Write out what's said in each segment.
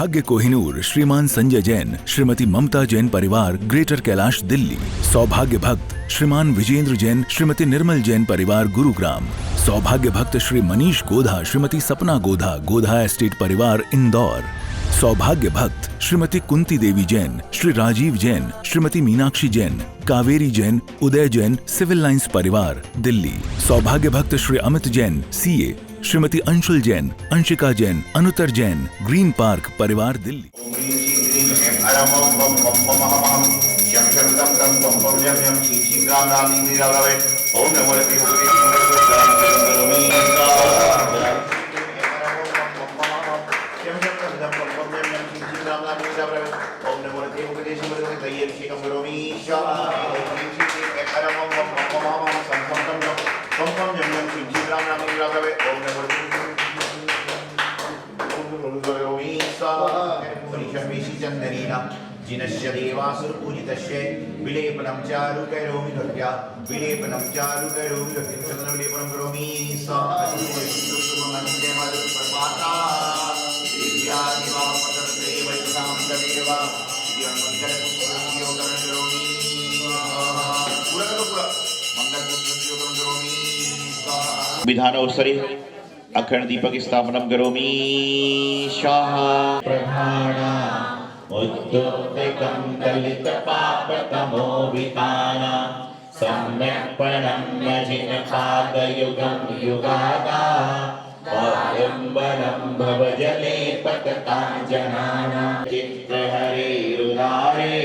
सौभाग्य कोहिनूर श्रीमान संजय जैन श्रीमती ममता जैन परिवार ग्रेटर कैलाश दिल्ली। सौभाग्य भक्त श्रीमान विजेंद्र जैन श्रीमती निर्मल जैन परिवार गुरुग्राम। सौभाग्य भक्त श्री मनीष गोधा श्रीमती सपना गोधा गोधा एस्टेट परिवार इंदौर। सौभाग्य भक्त श्रीमती कुंती देवी जैन श्री राजीव जैन श्रीमती मीनाक्षी जैन कावेरी जैन उदय जैन सिविल लाइंस परिवार दिल्ली। सौभाग्य भक्त Shri Amit Jain CA Shrimati Anshul Jain Anshika Jain Anuttar Jain green park परिवार दिल्ली। जिनस्य देवासुरपूजितस्य विलेपनं चारु करोमि भक्त्या विलेपनं चारु करोमि भक्तिं चंद्र विलेपनं करोमि स्वाहा विधानोत्सरे अखंड दीपक स्थापनं करोमि स्वाहा प्रधाना उद्धोक्तं दलित पापतमो विताना सम्यक् प्रणम्य जिनपादयुगं युगादा वायुम्बरं भवजले पततां जनाना चित्रहरेरुदारे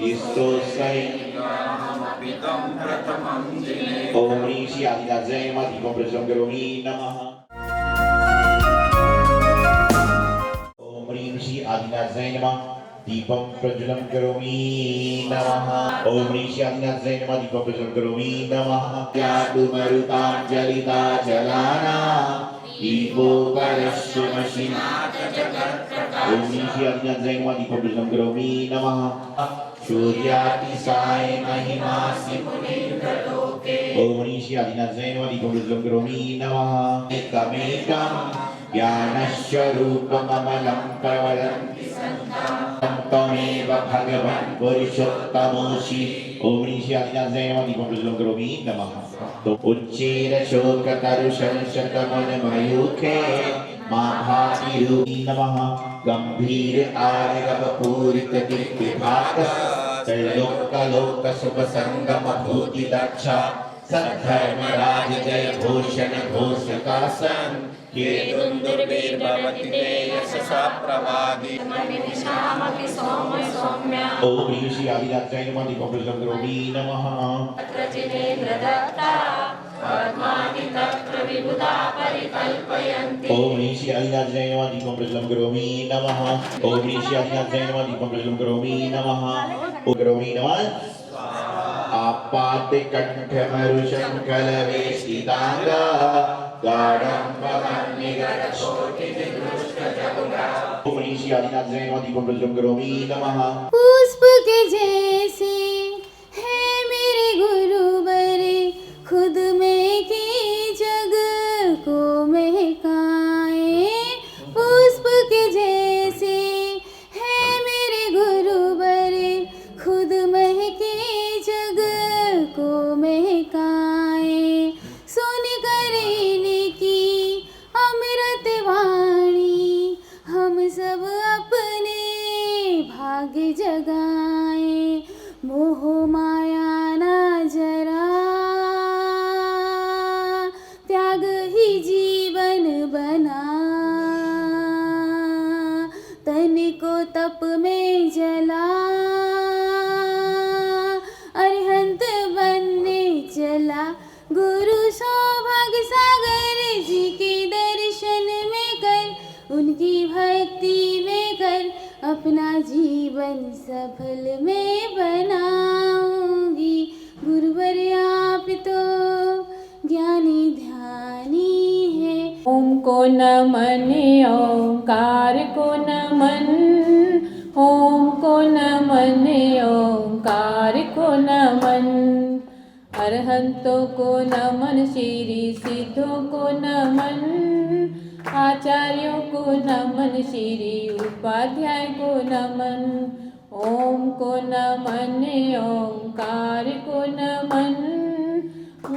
ईस्तोस्कैनामपितं प्रथमं जिने। ओम ह्रीं श्री आदिनाथाय नमः। दीपं प्रज्वलं करोमि नमः। ओम ह्रीं श्री आदिनाथाय नमः। दीपं प्रज्वलं करोमि नमः। ओम ह्रीं श्री आदिनाथाय नमः। दीपं प्रज्वलं करोमि नमः। यातु मरुताञ्जलिता जलाना दीपो करश्वमशिनाथ जगत्प्रकाश। ओम ह्रीं श्री आदिनाथाय नमः। दीपं प्रज्वलं करोमि नमः। सूर्यातिसाय महिमासि मुनीन्द्रलोके। ओम ह्रीं श्री आदिनाथाय नमः। दीपं प्रज्वलं करोमि नमः। एकमेकं ज्ञानस्वरूपममलं प्रवदन्ति सन्तां त्वमेव भगवन् पुरुषोत्तमोऽसि। ओम ह्रीं श्री आदिनाथाय नमः। दीपं प्रज्वलं करोमि नमः। तो उच्चैर शोकतरुशंशतमुनिमयूखे मां भाति रूपी नमः। गंभीर आर्गव पूरित दिव्यभाग त्रैलोक्यलोक शुभ संगम भूति दक्षा सद्धर्म राज जय भूषण घोषकासन ये दुर्वीर भवति ते यशसा प्रवादी मनिषामपि सौम्य सौम्य। ओम ह्रीं श्री आदिनाथाय नमः। दीपं प्रज्वलं करोमि नमः। तत्र जिनेन्द्र दत्ता पद्मादि तत्र विबुधा परिकल्पयन्ति। ओम ह्रीं श्री आदिनाथाय नमः। दीपं प्रज्वलं करोमि नमः। ओम ह्रीं श्री आदिनाथाय नमः। दीपं प्रज्वलं करोमि नमः। ओम करोमि नमः। आपाते कंठमरुशंकलवेशितांगा गाढं पवन्निगरकोटिनिदृष्टजगुगा। ओम ह्रीं श्री आदिनाथाय नमः। दीपं प्रज्वलं करोमि नमः। पुष्प के जैसे है मेरे गुरुवर खुद में की जग को महकाए। पुष्प के जैसे है मेरे गुरुवर खुद महके जग को महकाए। सुन कर इनकी अमृत वाणी हम सब अपने भाग्य जगाए। मोह माया ना जरा त्याग ही जीवन बना। तन को तप में जला अरहंत बनने चला। गुरु सौभाग्य सागर जी के दर्शन में कर उनकी भक्ति में कर अपना जीवन सफल में बनाऊंगी। गुरुवर आप तो ज्ञानी ध्यानी है। ओम को नमन ओंकार को नमन। ओम को नमन ओंकार को नमन। अरहंतों को नमन श्री सिद्धों को नमन। आचार्यों को नमन, श्री उपाध्याय को नमन। ओम को नमन, ओंकार को नमन,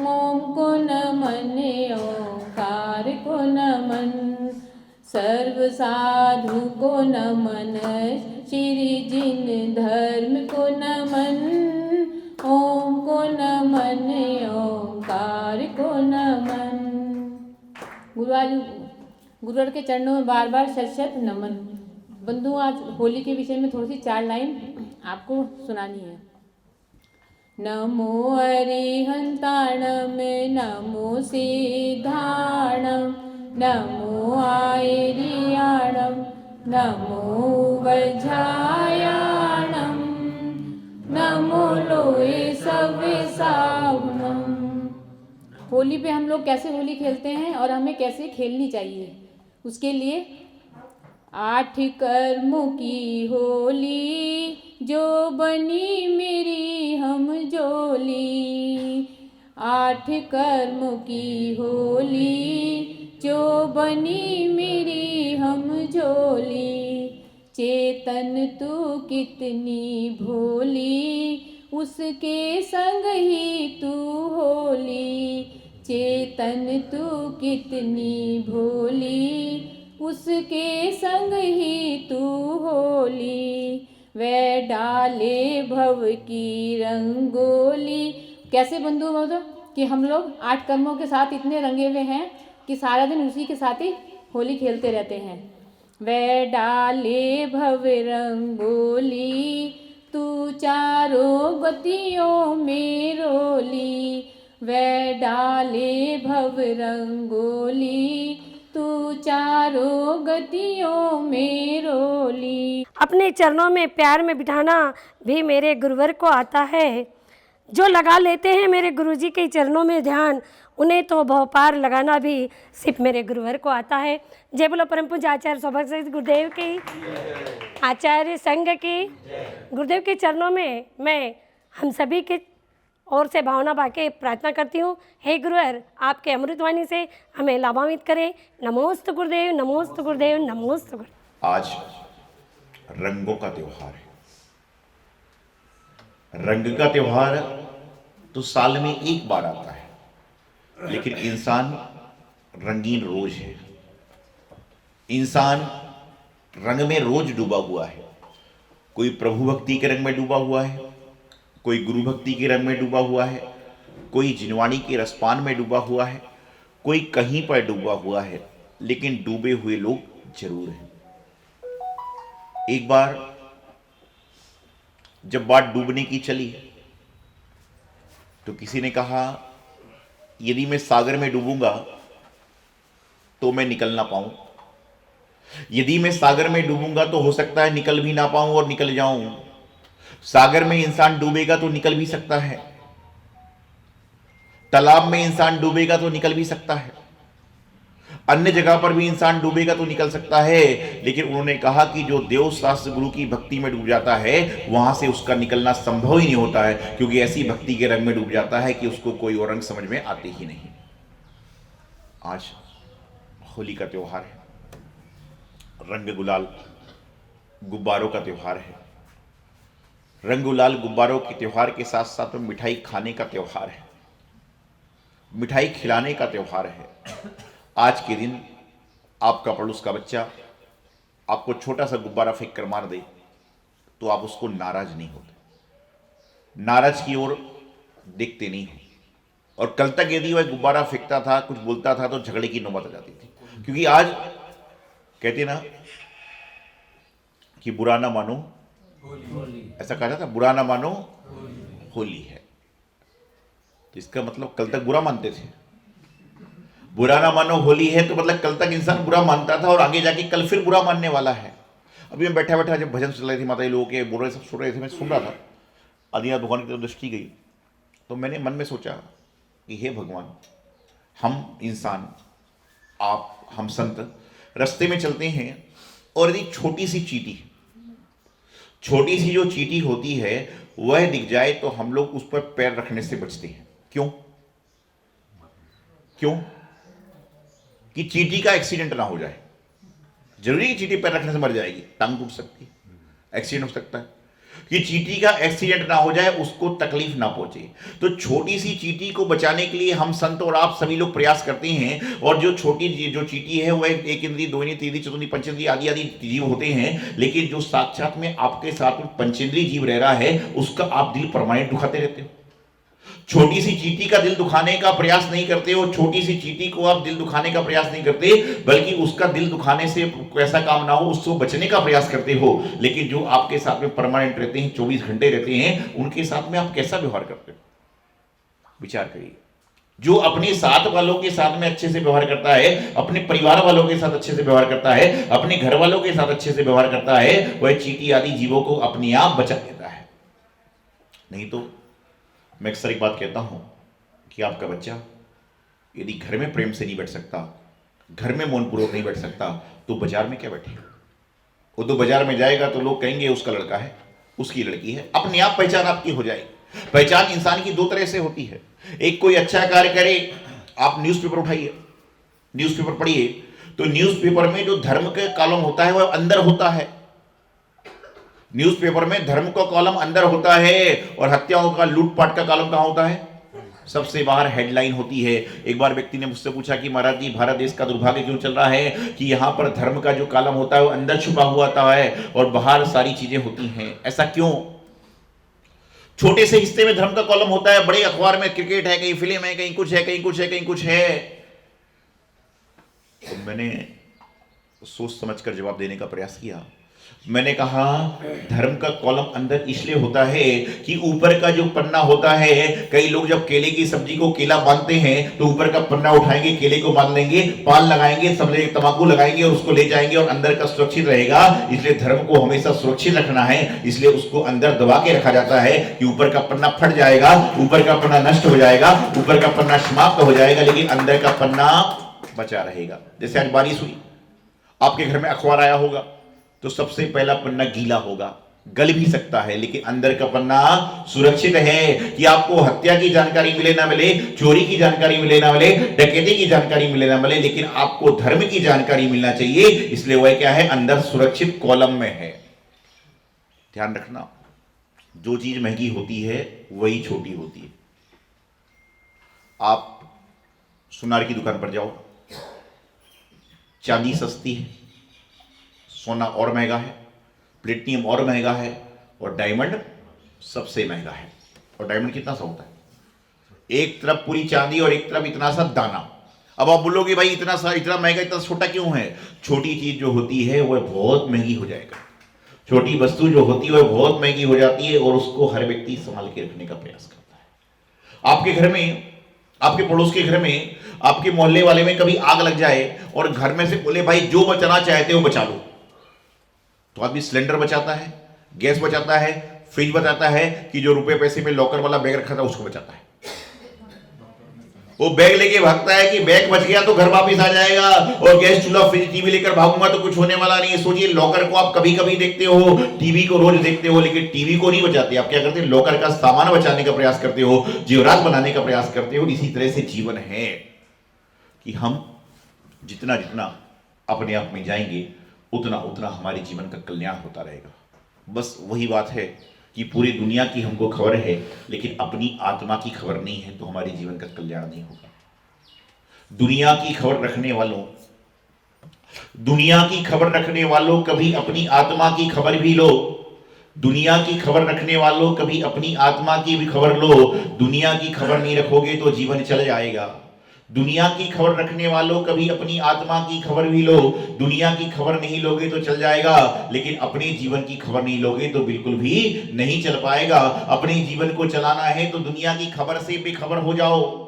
ओम को नमन, ओंकार को नमन। सर्व साधु को नमन, श्री जिन धर्म को नमन। ओम को नमन, ओंकार को नमन। गुरुवार के चरणों में बार बार शत नमन। बंधु, आज होली के विषय में थोड़ी सी 4 लाइन आपको सुनानी है। नमो अरिहंताणम, नमो सिद्धाणम, नमो आयरियाणम, नमो वज्रायाणम, नमो लोए सविसावणम। होली पे हम लोग कैसे होली खेलते हैं और हमें कैसे खेलनी चाहिए, उसके लिए 8 कर्मों की होली, जो बनी मेरी हम जोली। 8 कर्मों की होली, जो बनी मेरी हम जोली। चेतन तू कितनी भोली, उसके संग ही तू होली। चेतन तू कितनी भोली, उसके संग ही तू होली। वह डाले भव की रंगोली। कैसे बंधु मतलब कि हम लोग 8 कर्मों के साथ इतने रंगे हुए हैं कि सारा दिन उसी के साथ ही होली खेलते रहते हैं। वह डाले भव रंगोली, तू चारों गतियों में रोली। वह डाले भव रंगोली, तू चारों गतियों में रोली। अपने चरणों में प्यार में बिठाना भी मेरे गुरुवर को आता है। जो लगा लेते हैं मेरे गुरुजी के चरणों में ध्यान, उन्हें तो बहुपार लगाना भी सिर्फ मेरे गुरुवर को आता है। जय बोलो परम पूज्य आचार्य सौभाग्य गुरुदेव की, आचार्य संघ की। गुरुदेव के चरणों में मैं हम सभी के ओर से भावना बाके प्रार्थना करती हूँ। हे गुरुवर, आपके अमृतवाणी से हमें लाभान्वित करें। नमोस्तु गुरुदेव, नमोस्तु गुरुदेव, नमोस्तु गुरुदेव। आज रंगों का त्योहार है। रंग का त्योहार तो साल में एक बार आता है, लेकिन इंसान रंगीन रोज है। इंसान रंग में रोज डूबा हुआ है। कोई प्रभु भक्ति के रंग में डूबा हुआ है, कोई गुरु भक्ति के रंग में डूबा हुआ है, कोई जिनवाणी के रसपान में डूबा हुआ है, कोई कहीं पर डूबा हुआ है, लेकिन डूबे हुए लोग जरूर हैं। एक बार जब बात डूबने की चली तो किसी ने कहा, यदि मैं सागर में डूबूंगा तो मैं निकल ना पाऊं। यदि मैं सागर में डूबूंगा तो हो सकता है निकल भी ना पाऊं और निकल जाऊं। सागर में इंसान डूबेगा तो निकल भी सकता है, तालाब में इंसान डूबेगा तो निकल भी सकता है, अन्य जगह पर भी इंसान डूबेगा तो निकल सकता है। लेकिन उन्होंने कहा कि जो देव शास्त्र गुरु की भक्ति में डूब जाता है, वहां से उसका निकलना संभव ही नहीं होता है, क्योंकि ऐसी भक्ति के रंग में डूब जाता है कि उसको कोई और रंग समझ में आते ही नहीं। आज होली का त्योहार है, रंग गुलाल गुब्बारों का त्योहार है। रंग गुलाल गुब्बारों के त्योहार के साथ साथ में मिठाई खाने का त्योहार है, मिठाई खिलाने का त्योहार है। आज के दिन आपका पड़ोस का बच्चा आपको छोटा सा गुब्बारा फेंक कर मार दे तो आप उसको नाराज नहीं होते, नाराज की ओर देखते नहीं हो। और कल तक यदि वह गुब्बारा फेंकता था, कुछ बोलता था, तो झगड़े की नौबत आ जाती थी। क्योंकि आज कहते ना कि बुरा ना मानो होली, ऐसा कहा जाता, बुरा ना मानो होली है। तो इसका मतलब कल तक बुरा मानते थे। बुरा ना मानो होली है तो मतलब कल तक इंसान बुरा मानता था और आगे जाके कल फिर बुरा मानने वाला है। अभी मैं बैठा बैठा जब भजन चल रहे थे, माता जी लोगों के बोल रहे सब सुन रहे थे, मैं सुन रहा था, आदिनाथ भगवान की तरफ दृष्टि गई तो मैंने मन में सोचा कि हे भगवान, हम इंसान, आप, हम संत रास्ते में चलते हैं और यदि छोटी सी चींटी, छोटी सी जो चींटी होती है वह दिख जाए तो हम लोग उस पर पैर रखने से बचते हैं। क्यों? क्यों? कि चींटी का एक्सीडेंट ना हो जाए। जरूरी है चींटी पैर रखने से मर जाएगी? टांग टूट सकती है, एक्सीडेंट हो सकता है। कि चींटी का एक्सीडेंट ना हो जाए, उसको तकलीफ ना पहुंचे। तो छोटी सी चींटी को बचाने के लिए हम संत और आप सभी लोग प्रयास करते हैं। और जो छोटी जो चींटी है वो एक इंद्रिय, दो इंद्रिय, तीन इंद्रिय, चतुर्थ पंचेंद्रिय आदि आदि जीव होते हैं, लेकिन जो साक्षात में आपके साथ में पंचेंद्रिय जीव रह रहा है, उसका आप दिल परमानेंट दुखाते रहते हो। छोटी सी चींटी का दिल दुखाने का प्रयास नहीं करते हो, छोटी सी चींटी को आप दिल दुखाने का प्रयास नहीं करते, बल्कि उसका दिल दुखाने से कैसा काम ना हो उसको बचने का प्रयास करते हो। लेकिन जो आपके साथ में परमानेंट रहते हैं, 24 घंटे रहते हैं, उनके साथ में आप कैसा व्यवहार करते हो? विचार करिए। जो अपने साथ वालों के साथ में अच्छे से व्यवहार करता है, अपने परिवार वालों के साथ अच्छे से व्यवहार करता है, अपने घर वालों के साथ अच्छे से व्यवहार करता है, वह चींटी आदि जीवों को अपने आप बचा लेता है। नहीं तो मैं अक्सर एक बात कहता हूं कि आपका बच्चा यदि घर में प्रेम से नहीं बैठ सकता, घर में मौनपूर्वक नहीं बैठ सकता, तो बाजार में क्या बैठेगा? वो तो बाजार में जाएगा तो लोग कहेंगे उसका लड़का है, उसकी लड़की है, अपने आप पहचान आपकी हो जाएगी। पहचान इंसान की दो तरह से होती है। एक, कोई अच्छा कार्य करे, आप न्यूज़पेपर उठाइए, न्यूज़पेपर पढ़िए, तो न्यूज़पेपर में जो धर्म का कॉलम होता है वह अंदर होता है। न्यूज़पेपर में धर्म का कॉलम अंदर होता है और हत्याओं का, लूटपाट का कॉलम कहां होता है? सबसे बाहर हेडलाइन होती है। एक बार व्यक्ति ने मुझसे पूछा कि महाराज जी, भारत देश का दुर्भाग्य क्यों चल रहा है कि यहां पर धर्म का जो कॉलम होता है वो अंदर छुपा हुआ होता है और बाहर सारी चीजें होती हैं, ऐसा क्यों? छोटे से हिस्से में धर्म का कॉलम होता है, बड़े अखबार में क्रिकेट है, कहीं फिल्म है, कहीं कुछ है, कहीं कुछ है, कहीं कुछ है। तो मैंने सोच समझकर जवाब देने का प्रयास किया। मैंने कहा धर्म का कॉलम अंदर इसलिए होता है कि ऊपर का जो पन्ना होता है, कई लोग जब केले की सब्जी को केला बांधते हैं तो ऊपर का पन्ना उठाएंगे, केले को बांध लेंगे, पान लगाएंगे, सब लोग तंबाकू लगाएंगे और उसको ले जाएंगे और अंदर का सुरक्षित रहेगा। इसलिए धर्म को हमेशा सुरक्षित रखना है, इसलिए उसको अंदर दबा के रखा जाता है कि ऊपर का पन्ना फट जाएगा, ऊपर का पन्ना नष्ट हो जाएगा, ऊपर का पन्ना समाप्त हो जाएगा, लेकिन अंदर का पन्ना बचा रहेगा। जैसे आज बारिश हुई, आपके घर में अखबार आया होगा तो सबसे पहला पन्ना गीला होगा, गल भी सकता है, लेकिन अंदर का पन्ना सुरक्षित है कि आपको हत्या की जानकारी मिले ना मिले, चोरी की जानकारी मिले ना मिले, डकैती की जानकारी मिले ना मिले, लेकिन आपको धर्म की जानकारी मिलना चाहिए। इसलिए वह क्या है? अंदर सुरक्षित कॉलम में है। ध्यान रखना, जो चीज महंगी होती है वही छोटी होती है। आप सुनार की दुकान पर जाओ, चांदी सस्ती है, सोना और महंगा है, प्लेटिनियम और महंगा है, और डायमंड सबसे महंगा है। और डायमंड कितना सा होता है? एक तरफ पूरी चांदी और एक तरफ इतना सा दाना। अब आप बोलोगे भाई इतना सा, इतना महंगा, इतना छोटा क्यों है? छोटी चीज जो होती है वह बहुत महंगी हो जाएगा, छोटी वस्तु जो होती है वह बहुत महंगी हो जाती है और उसको हर व्यक्ति संभाल के रखने का प्रयास करता है। आपके घर में, आपके पड़ोस के घर में, आपके मोहल्ले वाले में कभी आग लग जाए और घर में से बोले भाई जो बचाना चाहते हो बचा लो, तो आदमी सिलेंडर बचाता है, गैस बचाता है, फ्रिज बचाता है, कि जो रुपए पैसे में लॉकर वाला बैग रखा था उसको बचाता है। वो बैग लेके भागता है कि बैग बच गया तो घर वापिस आ जाएगा, और गैस, चूल्हा, फ्रिज, टीवी लेकर भागूंगा तो कुछ होने वाला नहीं है। सोचिए, लॉकर को आप कभी कभी देखते हो, टीवी को रोज देखते हो, लेकिन टीवी को नहीं बचाते। आप क्या करते हैं? लॉकर का सामान बचाने का प्रयास करते हो, जेवरात बनाने का प्रयास करते हो। इसी तरह से जीवन है कि हम जितना जितना अपने आप में जाएंगे उतना उतना हमारे जीवन का कल्याण होता रहेगा। बस वही बात है कि पूरी दुनिया की हमको खबर है, लेकिन अपनी आत्मा की खबर नहीं है, तो हमारे जीवन का कल्याण नहीं होगा। दुनिया की खबर रखने वालों कभी अपनी आत्मा की खबर भी लो। दुनिया की खबर रखने वालों कभी अपनी आत्मा की भी खबर लो। दुनिया की खबर नहीं रखोगे तो जीवन चल जाएगा। दुनिया की खबर रखने वालों कभी अपनी आत्मा की खबर भी लो। दुनिया की खबर नहीं लोगे तो चल जाएगा, लेकिन अपने जीवन की खबर नहीं लोगे तो बिल्कुल भी नहीं चल पाएगा। अपने जीवन को चलाना है तो दुनिया की खबर से बेखबर हो जाओ।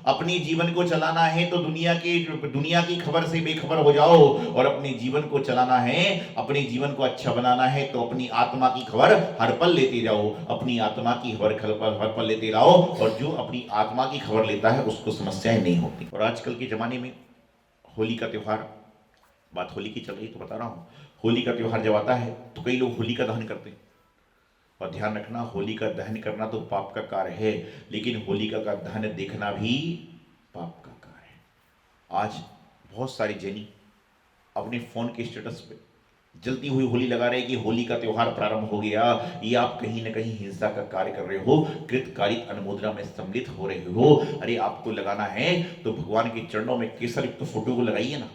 अपने जीवन को चलाना है तो दुनिया की खबर से बेखबर हो जाओ, और अपने जीवन को चलाना है, अपने जीवन को अच्छा बनाना है तो अपनी आत्मा की खबर हर पल लेते जाओ। अपनी आत्मा की खबर हर पल लेते रहो, और जो अपनी आत्मा की खबर लेता है उसको समस्याएं नहीं होती। और आजकल के जमाने में होली का त्योहार, बात होली की चल रही तो बता रहा हूं, होली का त्योहार जब आता है तो कई लोग होली का दहन करते हैं। और ध्यान रखना, होली का दहन करना तो पाप का कार्य है, लेकिन होलिका का दहन देखना भी पाप का कार्य है। आज बहुत सारे जैनी अपने फोन के स्टेटस पे जलती हुई होली लगा रहे कि होली का त्योहार प्रारंभ हो गया, ये आप कहीं ना कहीं हिंसा का कार्य कर रहे हो, कृतकारित अनुमोदना में सम्मिलित हो रहे हो। अरे आपको लगाना है तो भगवान के चरणों में केसर युक्त फोटो को लगाइए ना,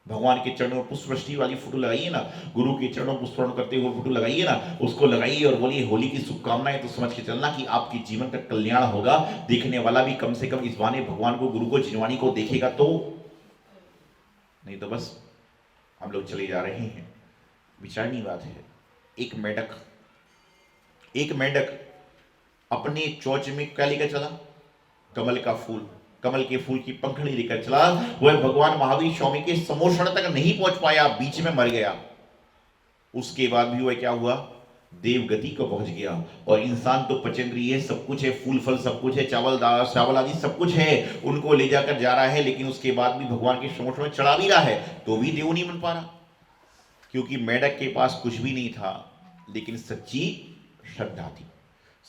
भगवान के चरणों में पुष्पवृष्टि वाली फोटो लगाइए ना, गुरु के चरणों पुष्पर्ण करते हुए फोटो लगाइए ना, उसको लगाइए और बोलिए होली की शुभकामनाएं। तो समझ के चलना कि आपके जीवन का कल्याण होगा। देखने वाला भी कम से कम इस बहाने भगवान को, गुरु को, जिनवाणी को देखेगा, तो नहीं तो बस हम लोग चले जा रहे हैं। विचारनीय बात है, एक मेंढक अपने चोंच में क्या लेकर चला? कमल का फूल, कमल के फूल की पंखड़ी लेकर चला। वह भगवान महावीर स्वामी के समोषण तक नहीं पहुंच पाया, बीच में मर गया। उसके बाद भी वह क्या हुआ? देवगति को पहुंच गया। और इंसान तो पंचेंद्रिय है, सब कुछ है, फूल फल सब कुछ है, चावल आदि सब कुछ है, उनको ले जाकर जा रहा है, लेकिन उसके बाद भी भगवान के समोषण में चढ़ा भी रहा है, तो भी देव नहीं बन पा रहा। क्योंकि मेढक के पास कुछ भी नहीं था, लेकिन सच्ची श्रद्धा थी,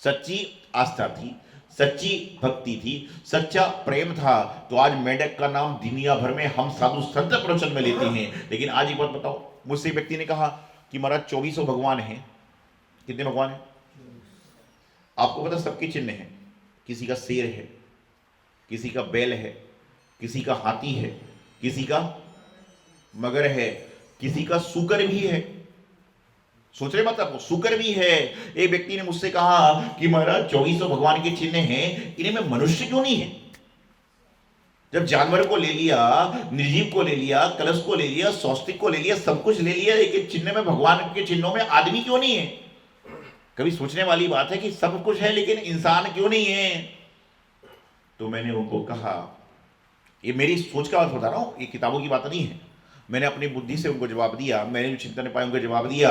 सच्ची आस्था थी, सच्ची भक्ति थी, सच्चा प्रेम था। तो आज मेढक का नाम दुनिया भर में हम साधु संत प्रवचन में लेते हैं। लेकिन आज एक बात बताओ, मुझसे एक व्यक्ति ने कहा कि महाराज 2400 भगवान हैं। कितने भगवान हैं? आपको पता सबके चिन्ह हैं। किसी का शेर है, किसी का बैल है, किसी का हाथी है, किसी का मगर है, किसी का सूकर भी है। सोच रहे बात आपको? सूकर भी है। एक व्यक्ति ने मुझसे कहा कि महाराज 2400 भगवान के चिन्ह हैं, इन्हें में मनुष्य क्यों नहीं है? जब जानवर को ले लिया, निर्जीव को ले लिया, कलश को ले लिया, सौष्टिक को ले लिया, सब कुछ ले लिया, लेकिन चिन्ह में, भगवान के चिन्हों में आदमी क्यों नहीं है? कभी सोचने वाली बात है कि सब कुछ है लेकिन इंसान क्यों नहीं है? तो मैंने उनको कहा, ये मेरी सोच का बात बता रहा हूं, ये किताबों की बात नहीं है। मैंने अपनी बुद्धि से उनको जवाब दिया, मैंने जो चिंतन पाया उनको जवाब दिया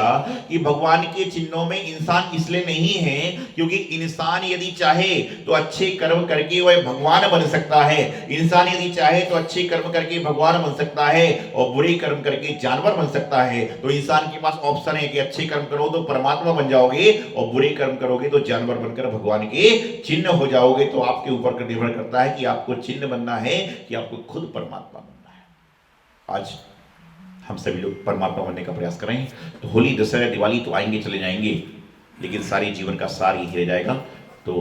कि भगवान के चिन्हों में इंसान इसलिए नहीं है क्योंकि इंसान यदि चाहे तो अच्छे कर्म करके वह भगवान बन सकता है। इंसान यदि चाहे तो अच्छे कर्म करके भगवान बन सकता है और बुरे कर्म करके जानवर बन सकता है। तो इंसान के पास ऑप्शन है कि अच्छे कर्म करो तो परमात्मा बन जाओगे और बुरे कर्म करोगे तो जानवर बनकर भगवान के चिन्ह हो जाओगे। तो आपके ऊपर निर्भर करता है कि आपको चिन्ह बनना है कि आपको खुद परमात्मा बनना है। आज हम सभी लोग परमात्मा बनने का प्रयास करें। तो होली, दशहरा, दिवाली तो आएंगे चले जाएंगे, लेकिन सारे जीवन का सार यही रह जाएगा। तो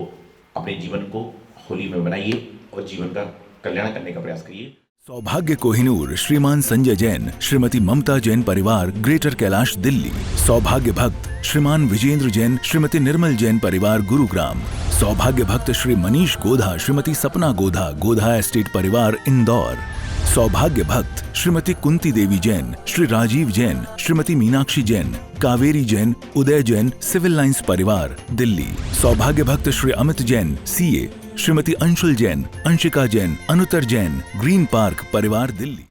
अपने जीवन को होली में बनाइए और जीवन का कल्याण करने का प्रयास करिए। सौभाग्य कोहिनूर श्रीमान संजय जैन, श्रीमती ममता जैन परिवार, ग्रेटर कैलाश दिल्ली। सौभाग्य भक्त श्रीमान विजेंद्र जैन, श्रीमती निर्मल जैन परिवार, गुरुग्राम। सौभाग्य भक्त श्री मनीष गोधा, श्रीमती सपना गोधा, गोधा एस्टेट परिवार, इंदौर। सौभाग्य भक्त श्रीमती कुंती देवी जैन, श्री राजीव जैन, श्रीमती मीनाक्षी जैन, कावेरी जैन, उदय जैन, सिविल लाइंस परिवार, दिल्ली। सौभाग्य भक्त Shri Amit Jain, CA, Shrimati Anshul Jain, Anshika Jain, Anuttar Jain, green park परिवार, दिल्ली।